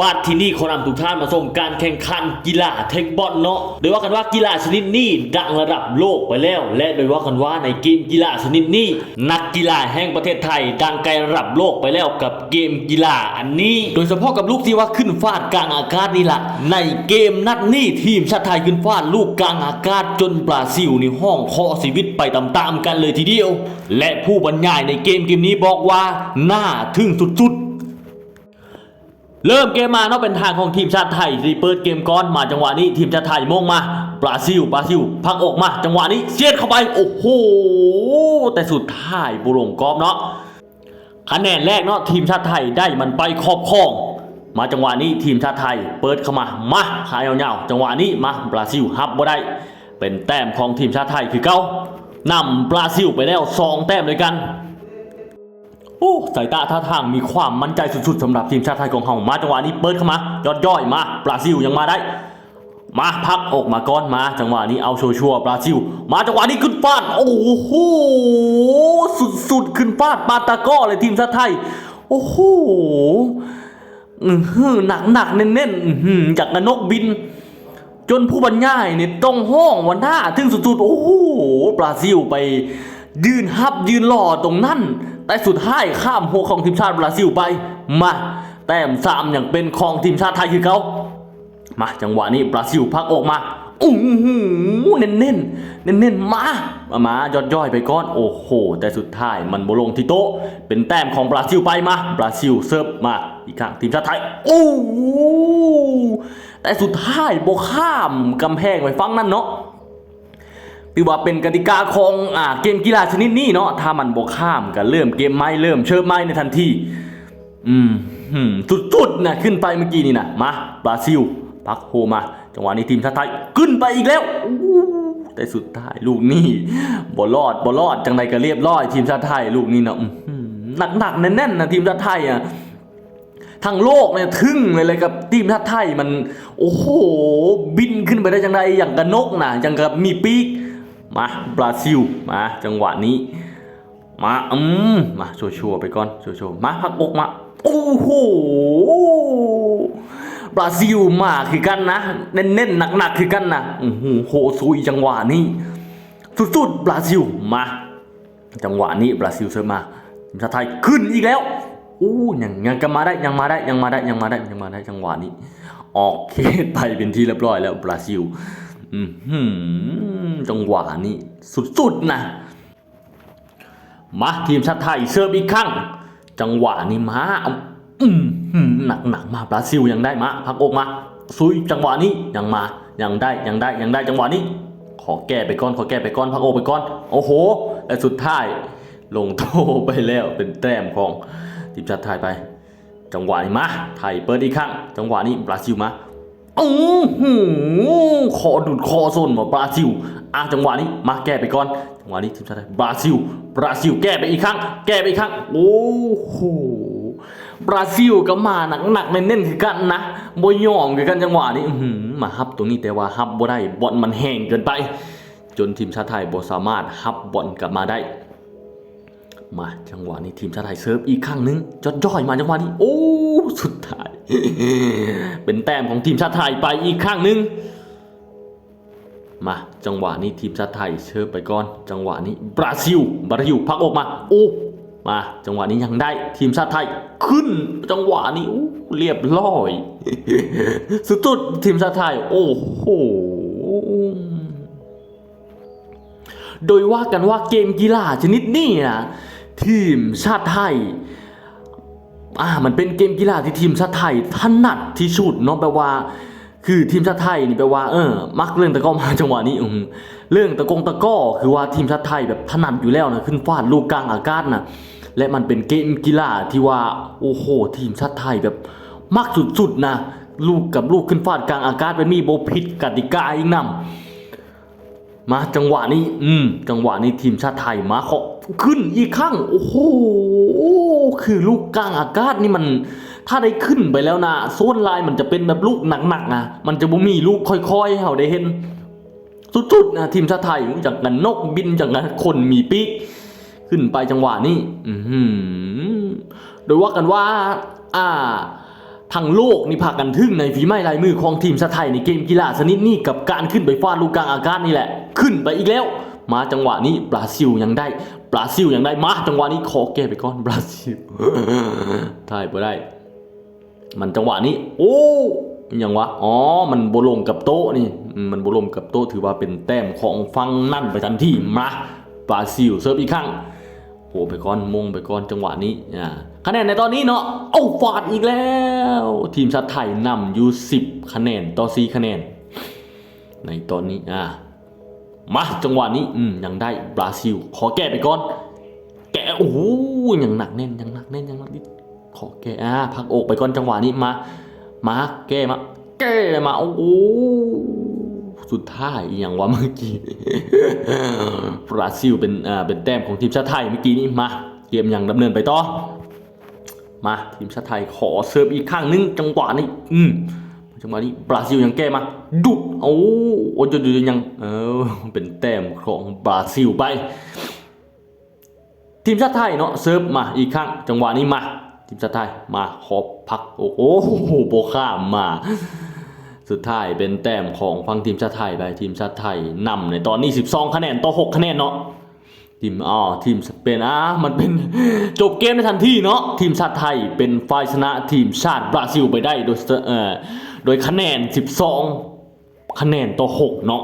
บัดที่นี่ขอนำทุกท่านมาชมการแข่งขันกีฬาเทคบอลเนาะโดยว่ากันว่ากีฬาชนิดนี้ดังระดับโลกไปแล้วและโดยว่ากันว่าในเกมกีฬาชนิดนี้นักกีฬาแห่งประเทศไทยดังไกลระดับโลกไปแล้วกับเกมกีฬาอันนี้โดยเฉพาะกับลูกที่ว่าขึ้นฟาดกลางอากาศนี่แหละในเกมนัดนี้ทีมชาติไทยขึ้นฟาดลูกกลางอากาศจนบราซิลในห้องเคาะชีวิตไปตามๆกันเลยทีเดียวและผู้บรรยายในเกมนี้บอกว่าน่าทึ่งสุดๆเริ่มเกมมาเนาะเป็นทางของทีมชาติไทยที่เปิดเกมก่อนมาจังหวะนี้ทีมชาติไทยมงมาบราซิลพักออกมาจังหวะนี้เสียดเข้าไปโอ้โหแต่สุดท้ายบุรงกอบเนาะคะแนนแรกเนาะทีมชาติไทยได้มันไปครอบครองมาจังหวะนี้ทีมชาติไทยเปิดเข้ามาขายยาวๆจังหวะนี้มาบราซิลฮับบ่ได้เป็นแต้มของทีมชาติไทยคือเก้านำบราซิลไปแล้ว2แต้มด้วยกันโอ้สายตาท่าทางมีความมั่นใจสุดๆสำหรับทีมชาติไทยของเรามาจังหวะนี้เปิดเข้ามายอดย่อยมาบราซิลยังมาได้มาพักออกมาก้อนมาจังหวะนี้เอาชัวร์บราซิลมาจังหวะนี้ขึ้นฟาดโอ้โหสุดๆขึ้นฟาดปาตาก้อเลยทีมชาติไทยโอ้โหหนักเน้นๆจากนกบินจนผู้บรรยายเนี่ยต้องห้องวันหน้าถึงสุดๆโอ้โหบราซิลไปยืนฮับยืนหล่อตรงนั้นแต่สุดท้ายข้ามหัวของทีมชาติบราซิลไปมาแต้ม3อย่างเป็นของทีมชาติไทยคือเขามาจังหวะนี้บราซิลพักออกมาเน้นมายอดย่อยไปก้อนโอ้โหแต่สุดท้ายมันบลงที่โต๊ะเป็นแต้มของบราซิลไปมาบราซิลเซิร์ฟมาอีกครั้งทีมชาติไทยโอ้แต่สุดท้ายโบข้ามกำแพงไปฟังนั่นเนาะถือว่าเป็นกติกาของเกมกีฬาชนิดนี้เนาะถ้ามันโบข้ามก็เริ่มเกมไม่เริ่มเชิญไม่ในทันทีสุดๆนะขึ้นไปเมื่อกี้นี่นะมาบราซิลพักโฮมาจังหวะนี้ทีมชาติไทยขึ้นไปอีกแล้วแต่สุดท้ายลูกนี้บ่รอดจังไรก็เรียบร้อยทีมชาติไทยลูกนี้เนาะหนักแน่นนะทีมชาติไทยอ่ะทั้งโลกเนี่ยทึ่งเลยกับทีมชาติไทยมันโอ้โหบินขึ้นไปได้จังไรอย่างกับนกนะอย่างกับมีปีกมาบราซิลมาจังหวะนี้มาชัวร์ไปก่อนชัวร์มาพักอกมาโอ้โหบราซิลมาคือกันนะเน้นหนักคือกันนะโหซุยจังหวะนี้สุดๆบราซิลมาจังหวะนี้บราซิลเซิร์ฟมาทีมชาติไทยขึ้นอีกแล้วยังก็มาได้ยังมาได้จังหวะนี้ออกเขตไปเป็นที่เรียบร้อยแล้วบราซิลจังหวะนี้สุดๆนะมาทีมชาติไทยเสิร์ฟอีกครั้งจังหวะนี้มาหนักมาบราซิลยังได้มาพักอกมาซุยจังหวะนี้ยังได้จังหวะนี้ขอแก้ไปก่อนพักอกไปก่อนโอ้โหแต่สุดท้ายลงโทษไปแล้วเป็นแต้มของทีมชาติไทยไปจังหวะนี้มาไทยเปิดอีกครั้งจังหวะนี้บราซิลมาคอดูดคอโซนมาบราซิลจังหวะนี้มาแก้ไปก่อนจังหวะนี้ทีมชาติไทยบราซิลแก้ไปอีกครั้งโอ้โหบราซิลก็มาหนักเน้นคือกันนะบ่ยอมคือกันจังหวะนี้มาฮับตรงนี้แต่ว่าฮับบ่ได้บอลมันแห้งเกินไปจนทีมชาติไทยบ่สามารถฮับบอลกลับมาได้มาจังหวะนี้ทีมชาติไทยเซิร์ฟอีกครั้งนึงย่อยมาจังหวะนี้โอ้สุดท้ายเป็นแต้มของทีมชาติไทยไปอีกครั้งนึงมาจังหวะนี้ทีมชาติไทยเซิร์ฟไปก่อนจังหวะนี้บราซิลพักออกมามาจังหวะนี้ยังได้ทีมชาติไทยขึ้นจังหวะนี้เรียบร้อยสุดๆทีมชาติไทยโอ้โหโดยว่ากันว่าเกมกีฬาชนิดนี้นะทีมชาติไทยมันเป็นเกมกีฬาที่ทีมชาติไทยถนัดที่สุดเนาะแปลว่าคือทีมชาติไทยนี่แปลว่ามักเรื่องตะก้อมาจังหวะนี้เรื่องตะก้อคือว่าทีมชาติไทยแบบถนัดอยู่แล้วนะขึ้นฟาดลูกกลางอากาศนะและมันเป็นเกมกีฬาที่ว่าโอ้โหทีมชาติไทยแบบมักสุดๆนะลูกขึ้นฟาดกลางอากาศเป็นมีโบผิดกติกาอีกนำมาจังหวะนี้ทีมชาติไทยมาขอขึ้นอีกครั้งโอ้โหคือลูกกลางอากาศนี่มันถ้าได้ขึ้นไปแล้วนะโซนลายมันจะเป็นแบบลูกหนักๆนะมันจะบ่มีลูกค่อยๆให้เราได้เห็นสุดๆนะทีมชาติไทยจากนั้นนกบินจากนั้นคนมีปีกขึ้นไปจังหวะนี้โดยว่ากันว่า ทั้งโลกนี่พากันทึ่งในฝีไม้ลายมือของทีมชาติไทยในเกมกีฬาชนิดนี้กับการขึ้นไปฟาดลูกกลางอากาศนี่แหละขึ้นไปอีกแล้วมาจังหวะนี้บราซิลยังได้มาจังหวะนี้ขอแก้ไปก่อนบราซิลถ่ายไปได้มันจังหวะนี้โอ้ยังวะอ๋อมันโบลงกับโต๊ะนี่มันโบลงกับโต๊ะถือว่าเป็นแต้มของฟังนั่นไปทันทีมาบราซิลเซิร์ฟอีกครั้งโอ้ไปก่อนมงไปก่อนจังหวะนี้คะแนนในตอนนี้เนาะเอาฟาดอีกแล้วทีมชาติไทยนำอยู่10คะแนนต่อ4คะแนนในตอนนี้มาจังหวะนี้ยังได้บราซิลขอแก้ไปก่อนแก้โอ้โหยังหนักแน่นนิดขอแก้พักอกไปก่อนจังหวะนี้มาแก้มาโอ้โหสุดท้ายอย่างว่าเมื่อกี้ บราซิลเป็นแต้มของทีมชาติไทยเมื่อกี้นี้มาเกมยังดำเนินไปต่อมาทีมชาติไทยขอเสิร์ฟอีกข้างนึงจังหวะนี้จังหวะนี้บราซิลยังแก้มาดุดโอ้ยยังเป็นแต้มของบราซิลไปทีมชาติไทยเนาะเสิร์ฟมาอีกครั้งจังหวะนี้มาทีมชาติไทยมาขอพักโอ้โหโบข้ามมาสุดท้ายเป็นแต้มของฝั่งทีมชาติไทยไปทีมชาติไทยนำในตอนนี้12คะแนนต่อ6คะแนนเนาะทีมสเปนมันเป็นจบเกมในทันทีเนาะทีมชาติไทยเป็นฝ่ายชนะทีมชาติบราซิลไปได้โดยคะแนน12คะแนนต่อ6เนาะ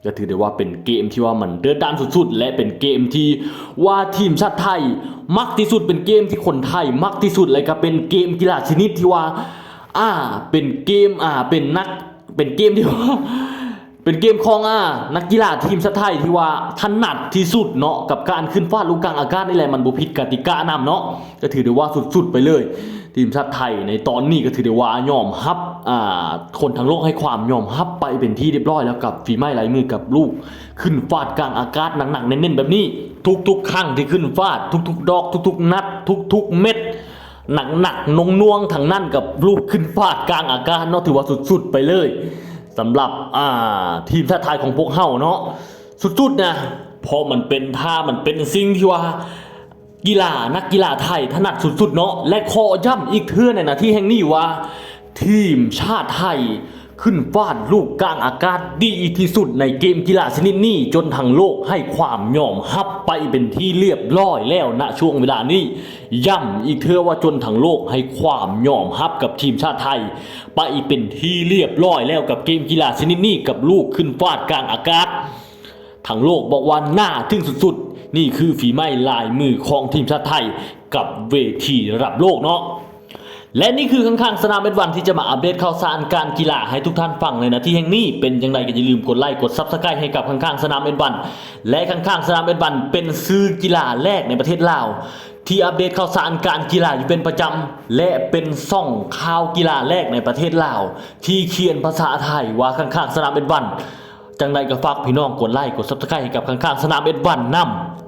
ก็ถือได้ว่าเป็นเกมที่ว่ามันเดือดดาลสุดๆและเป็นเกมที่ว่าทีมชาติไทยมักที่สุดเป็นเกมที่คนไทยมักที่สุดเลยก็เป็นเกมกีฬาชนิดที่ว่าเป็นเกมเป็นเกมที่ว่าเป็นเกมของนักกีฬาทีมชาติไทยที่ว่าถนัดที่สุดเนาะกับการขึ้นฟาดลูกกลางอากาศนี่แหละมันบ่ผิดกติกานำเนาะก็ถือได้ว่าสุดๆไปเลยทีมชาติไทยในตอนนี้ก็ถือได้ว่ายอมรับคนทั้งโลกให้ความยอมรับไปเป็นที่เรียบร้อยแล้วกับฝีไม้ลายมือกับลูกขึ้นฟาดกลางอากาศหนักๆเน้นๆแบบนี้ทุกๆครั้งที่ขึ้นฟาดทุกๆดอกทุกๆนัดทุกๆเม็ดหนักๆน่วงๆทั้งนั้นกับลูกขึ้นฟาดกลางอากาศเนาะถือว่าสุดๆไปเลยสำหรับทีมชาติไทยของพวกเฮาเนาะสุดๆนะเพราะมันเป็นสิ่งที่ว่านักกีฬาไทยถนัดสุดๆเนาะและขอย้ำอีกเทื่อในนาทีแห่งนี้ว่าทีมชาติไทยขึ้นฟาดลูกกลางอากาศดีที่สุดในเกมกีฬาชนิดนี้จนทั้งโลกให้ความยอมรับไปเป็นที่เรียบร้อยแล้วณช่วงเวลานี้ย้ำอีกเทื่อว่าจนทั้งโลกให้ความยอมรับกับทีมชาติไทยไปเป็นที่เรียบร้อยแล้วกับเกมกีฬาชนิดนี้กับลูกขึ้นฟาดกลางอากาศทั้งโลกบอกว่าน่าทึ่งสุดๆนี่คือฝีไม้ลายมือของทีมชาติไทยกับเวทีระดับโลกเนาะและนี่คือข้างๆสนามเอ็ดวันที่จะมาอัปเดตข่าวสารการกีฬาให้ทุกท่านฟังในนาทีแห่งนี้เป็นอย่างไรก็อย่าลืมกดไลค์กด Subscribe ให้กับข้างๆสนามเอ็ดวันและข้างๆสนามเอ็ดวันเป็นสื่อกีฬาแรกในประเทศลาวที่อัปเดตข่าวสารการกีฬาอยู่เป็นประจำและเป็นช่องข่าวกีฬาแรกในประเทศลาวที่เขียนภาษาไทยว่าข้างๆสนามเอ็ดวันจังไรก็ฝากพี่น้องกดไลค์กด Subscribe ให้กับข้างๆสนามเอ็ดวันนำ